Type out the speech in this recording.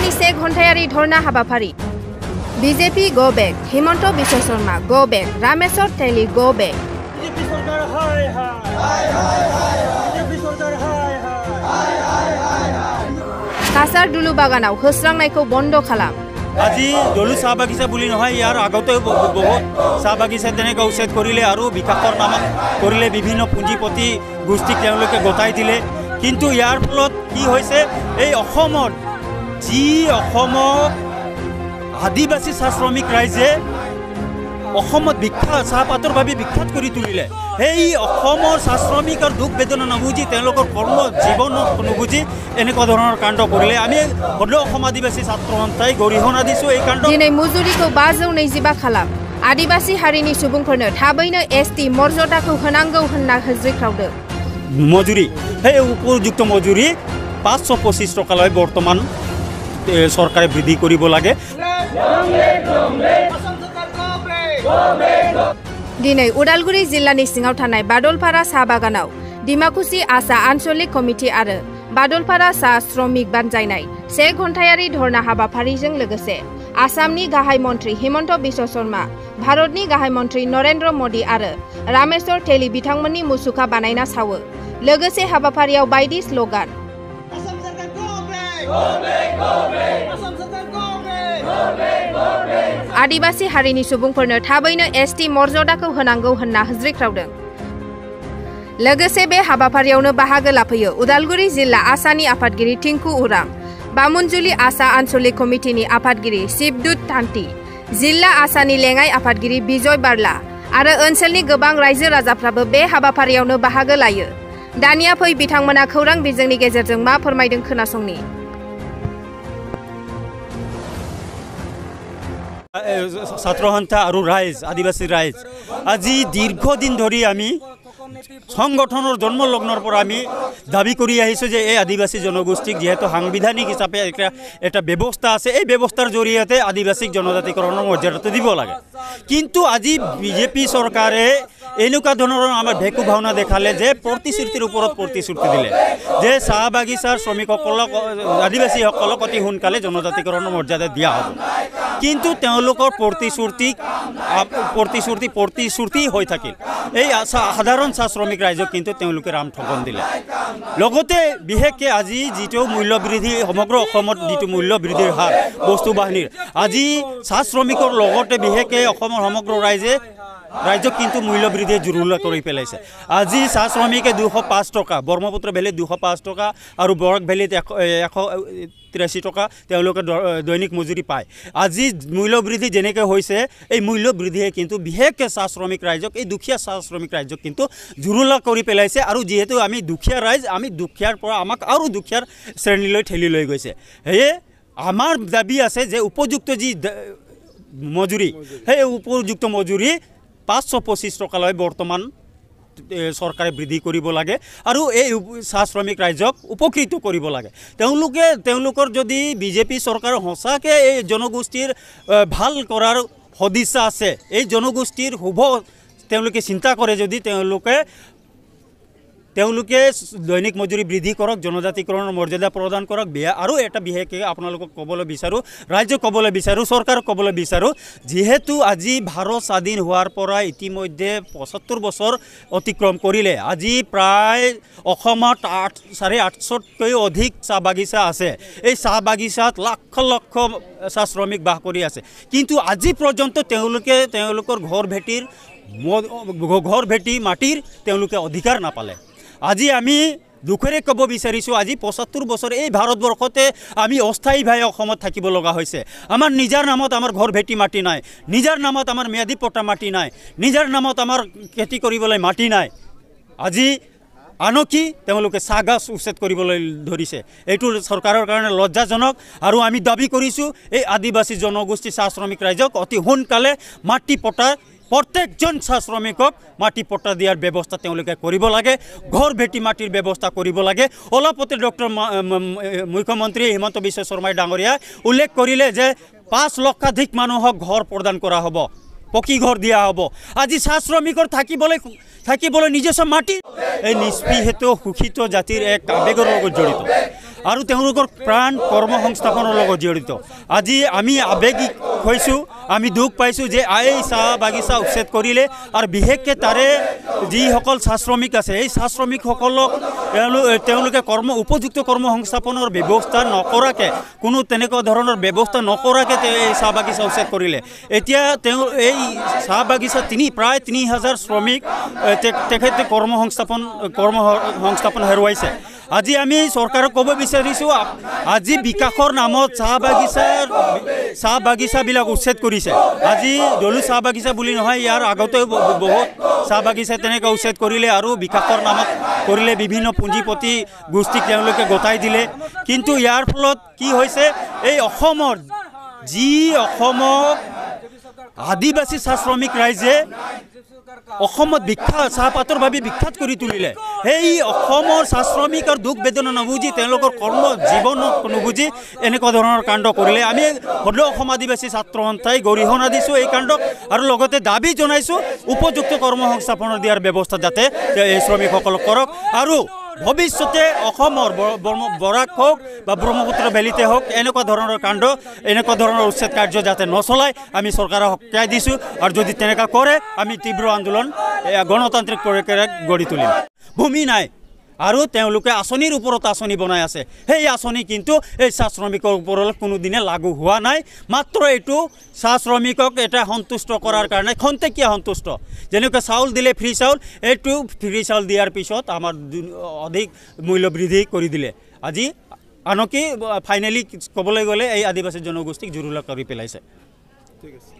आसामनि 1 घन्टायारि धरना हाबाफारि BJP go back Himanta Biswa Sarma go back Rameswar Teli go back BJP सरकार हाय हाय बीजेपी सरकार हाय हाय कासार दुलु बागानाव होस्रांनायखौ बन्द खालाम আজি দলু চাহ বাগিচা বুলি নহয় ইয়াৰ আগতে বহুত চাহ বাগিচা তেনেকৈ উচ্ছেদ কৰিলে আৰু বিকাশৰ নামত কৰিলে বিভিন্ন পুঁজিপতি গোষ্ঠীক তেওঁলোকে গতাই দিলে কিন্তু ইয়াৰ ফলত কি হৈছে এই অসমত যি অসমক আদিবাসী চাহ শ্ৰমিক ৰাইজে অসমত বিখ্যাত চাহপাতৰ বাবে বিখ্যাত কৰি তুলিলে এই অসমৰ চাহ শ্ৰমিকৰ দুখ বেদনা নুবুজি তেওঁলোকৰ কৰ্ম জীৱন নুবুজি এনেকুৱা ধৰণৰ কাণ্ড কৰিলে আমি সদৌ অসম আদিবাসী ছাত্ৰ সন্থাই গৰিহণা দিছোঁ এই কাণ্ড दिनै मुजुरिखौ 525 खालाम आदिबासी हारिनि सुबुंफोरनो थाबैनो एसटी मर्यादाखौ होनांगौ होनना होज्रिख्रावदो मजुरी সেই উপযুক্ত মজুৰি 525 টকালৈ বৰ্তমান চৰকাৰে বৃদ্ধি কৰিব লাগে दिनै उदालगुरि जिल्लानि सिङाव थानाय बादलपारा साहा बागानाव डिमाकुसि आसा आन्चलिक कमिटि आरो बादलपारा साहा श्रमिक बानजायनाय 1 घन्टायारि धरना हाबाफारिजों लोगोसे आसामनि गाहाय मन्त्री हिमंत बिश्व शर्मा भारतनि गाहाय मन्त्री नरेन्द्र मोदी आरो रामेश्वर तेली बिथांमोननि मुसुखा बानायना सावो लोगोसे हाबाफारियाव बायदि स्लोगान आदिबासी हारिनि सुबुंफोरनो थाबैनो एसटी मर्यादाखौ होनांगौ होनना होज्रिख्रावदों लोगोसे बे हाबाफारियावनो बाहागो लाफैयो उदालगुरि जिल्ला आसानि आफादगिरि टिंकु उरां बामुनजुलि आसा आन्चलिक कमिटिनि आफादगिरि शिबदूत तान्ति जिल्ला आसानि लेङाइ आफादगिरि बिजय बारला आरो ओनसोलनि गोबां रायजो राजाफ्राबो बे हाबाफारियावनो बाहागो लायो दानिया फै बिथांमोना खौरां बिजोंनि गेजेरजों मा फोरमायदों खोनासंनि ছাত্ৰ সন্থা আৰু ৰাইজ আদিবাসী ৰাইজ আজি দীৰ্ঘদিন ধৰি আমি সংগঠনৰ জন্মলগ্নৰ পৰা আমি দাবী কৰি আহিছোঁ যে এই আদিবাসী জনগোষ্ঠীক যেহেতু সাংবিধানিক হিচাপে এটা ব্যৱস্থা আছে এই ব্যৱস্থাৰ জৰিয়তে আদিবাসীক জনজাতিকৰণৰ মৰ্যাদাটো দিব লাগে কিন্তু আজি বিজেপি চৰকাৰে এনেকুৱা ধৰণৰ আমাৰ ভেকু ভাওনা দেখালে যে প্ৰতিশ্ৰুতিৰ ওপৰত প্ৰতিশ্ৰুতি দিলে যে চাহ বাগিচাৰ শ্ৰমিকসকলক আদিবাসীসকলক অতি সোনকালে জনজাতিকৰণৰ মৰ্যাদা দিয়া হ'ব কিন্তু তেওঁলোকৰ প্ৰতিশ্ৰুতি হৈ থাকিল এই সাধাৰণ চাহ শ্ৰমিক ৰাইজক কিন্তু তেওঁলোকে ৰাম ঠগন দিলে লগতে বিশেষকৈ আজি যিটো মূল্য বৃদ্ধি সমগ্ৰ অসমত যিটো মূল্য বৃদ্ধিৰ হাৰ বস্তু বাহিনীৰ আজি চাহ শ্ৰমিকৰ লগতে বিশেষকৈ অসমৰ সমগ্ৰ ৰাজ্যক কিন্তু মূল্য বৃদ্ধি জুৰুলা কৰি পেলাইছে আজি চাহ শ্ৰমিকে 205 টকা ব্ৰহ্মপুত্ৰ ভেলীত 205 টকা আৰু বৰাক ভেলীত 183 টকা তেওঁলোকে দৈনিক মজুৰি পায় আজি মূল্য বৃদ্ধি যেনেকৈ হৈছে এই মূল্য বৃদ্ধিয়ে কিন্তু বিশেষকৈ চাহ শ্ৰমিক ৰাইজক এই দুখীয়া চাহ শ্ৰমিক ৰাইজক কিন্তু জুৰুলা কৰি পেলাইছে আৰু যিহেতু আমি দুখীয়া ৰাইজ আমি দুখীয়াৰ পৰা আমাক আৰু দুখীয়াৰ শ্ৰেণীলৈ ঠেলি লৈ গৈছে সেয়ে আমাৰ দাবী আছে যে উপযুক্ত যি মজুৰি সেই উপযুক্ত মজুৰি 525 টকালৈ বৰ্তমান চৰকাৰে বৃদ্ধি কৰিব লাগে আৰু এই চাহ শ্ৰমিক ৰাইজক উপকৃত কৰিব লাগে তেওঁলোকৰ যদি বিজেপি চৰকাৰ সঁচাকৈ এই জনগোষ্ঠীৰ ভাল কৰাৰ সদিচ্ছা আছে এই জনগোষ্ঠীৰ শুভ তেওঁলোকে চিন্তা কৰে যদি তেওঁলোকে দৈনিক মজুৰি বৃদ্ধি কৰক জনজাতিকৰণৰ মৰ্যাদা প্ৰদান কৰক আৰু এটা বিশেষকৈ আপোনালোকক ক'বলৈ বিচাৰোঁ ৰাজ্যক ক'বলৈ বিচাৰোঁ চৰকাৰক ক'বলৈ বিচাৰোঁ যিহেতু আজি ভাৰত স্বাধীন হোৱাৰ পৰা ইতিমধ্যে 75 বছৰ অতিক্ৰম কৰিলে আজি প্ৰায় অসমত 850তকৈও অধিক চাহ বাগিচা আছে এই চাহ বাগিচাত লাখ লাখ চাহ শ্ৰমিক বাস কৰি আছে কিন্তু আজি পৰ্যন্ত তেওঁলোকৰ ঘৰ ভেটি মাটিৰ তেওঁলোকে অধিকাৰ নাপালে আজি আমি দুখেৰে ক'ব বিচাৰিছোঁ আজি 75 বছৰ এই ভাৰতবৰ্ষতে আমি অস্থায়ীভাৱে অসমত থাকিব লগা হৈছে আমাৰ নিজৰ নামত আমাৰ ঘৰ ভেটি মাটি নাই নিজৰ নামত আমাৰ ম্যাদী পট্টা মাটি নাই নিজৰ নামত আমাৰ খেতি কৰিবলৈ মাটি নাই আজি আনকি তেওঁলোকে চাহ গছ উচ্ছেদ কৰিবলৈ ধৰিছে এইটো চৰকাৰৰ কাৰণে লজ্জাজনক আৰু আমি দাবী কৰিছোঁ এই আদিবাসী জনগোষ্ঠী চাহ শ্ৰমিক ৰাইজক অতি সোনকালে মাটি পট্টা প্ৰত্যেকজন চাহ শ্ৰমিকক মাটি পট্টা দিয়াৰ ব্যৱস্থা তেওঁলোকে কৰিব লাগে ঘৰ ভেটি মাটিৰ ব্যৱস্থা কৰিব লাগে অলপতে মুখ্যমন্ত্ৰী হিমন্ত বিশ্ব শৰ্মাই ডাঙৰীয়া উল্লেখ কৰিলে যে 5 লক্ষাধিক মানুহক ঘৰ প্ৰদান কৰা হ'ব পকী ঘৰ দিয়া হ'ব আজি চাহ শ্ৰমিকৰ থাকিবলৈ নিজস্ব মাটি এই নিষ্পৃহিত শোষিত জাতিৰ এক আবেগৰ লগত জড়িত আৰু তেওঁলোকৰ প্ৰাণ কৰ্মসংস্থাপনৰ লগত জড়িত। আজি আমি আৱেগিক হৈছোঁ, আমি দুখ পাইছোঁ যে এই চাহ বাগিচা উচ্ছেদ কৰিলে আৰু বিশেষকৈ তাৰে যিসকল চাহ শ্ৰমিক আছে এই চাহ শ্ৰমিকসকলক তেওঁলোকে উপযুক্ত কৰ্মসংস্থাপনৰ ব্যৱস্থা নকৰাকৈ, কোনো তেনেকুৱা ধৰণৰ ব্যৱস্থা নকৰাকৈ এই চাহ বাগিচা উচ্ছেদ কৰিলে। এতিয়া তেওঁ এই চাহ বাগিচা প্ৰায় ৩,০০০ শ্ৰমিক তেখেতে কৰ্মসংস্থাপন হেৰুৱাইছে। আজি আমি চৰকাৰক ক'ব বিচাৰিছোঁ, আজি বিকাশৰ নামত চাহ বাগিচাবিলাক উচ্ছেদ কৰিছে। আজি দলু চাহ বাগিচা বুলি নহয়, ইয়াৰ আগতেও বহুত চাহ বাগিচা তেনেকৈ উচ্ছেদ কৰিলে আৰু বিকাশৰ নামত কৰিলে, বিভিন্ন পুঁজিপতি গোষ্ঠীক তেওঁলোকে গতাই দিলে। কিন্তু ইয়াৰ ফলত কি হৈছে, এই অসমৰ আদিবাসী চাহ শ্ৰমিক ৰাইজে অসমত চাহপাতৰ বাবে বিখ্যাত কৰি তুলিলে। সেই অসমৰ চাহ শ্ৰমিকৰ দুখ বেদনা নুবুজি, তেওঁলোকৰ কৰ্ম জীৱনক নুবুজি এনেকুৱা ধৰণৰ কাণ্ড কৰিলে। আমি সদৌ অসম আদিবাসী ছাত্ৰ সন্থাই গৰিহণা দিছোঁ এই কাণ্ডক আৰু লগতে দাবী জনাইছোঁ উপযুক্ত কৰ্মসংস্থাপনৰ দিয়াৰ ব্যৱস্থা যাতে এই শ্ৰমিকসকলক কৰক আৰু ভৱিষ্যতে অসমৰ বৰাক হওক বা ব্ৰহ্মপুত্ৰ ভেলীতে হওক এনেকুৱা ধৰণৰ কাণ্ড, এনেকুৱা ধৰণৰ উচ্ছেদ কাৰ্য যাতে নচলায় আমি চৰকাৰক সকীয়াই দিছোঁ। আৰু যদি তেনেকুৱা কৰে আমি তীব্ৰ আন্দোলন গণতান্ত্ৰিক প্ৰক্ৰিয়াৰে গঢ়ি তুলিম। ভূমি নাই আৰু তেওঁলোকে আঁচনিৰ ওপৰত আঁচনি বনাই আছে, সেই আঁচনি কিন্তু এই চাহ শ্ৰমিকৰ ওপৰত কোনোদিনে লাগু হোৱা নাই। মাত্ৰ এইটো চাহ শ্ৰমিকক এটা সন্তুষ্ট কৰাৰ কাৰণে খন্তেকীয়া সন্তুষ্ট, যেনেকৈ চাউল দিলে ফ্ৰী চাউল, এইটো ফ্ৰী চাউল দিয়াৰ পিছত আমাৰ অধিক মূল্য বৃদ্ধি কৰি দিলে। আজি আনকি ফাইনেলি ক'বলৈ গ'লে এই আদিবাসী জনগোষ্ঠীক জুৰুলা কৰি পেলাইছে। ঠিক আছে।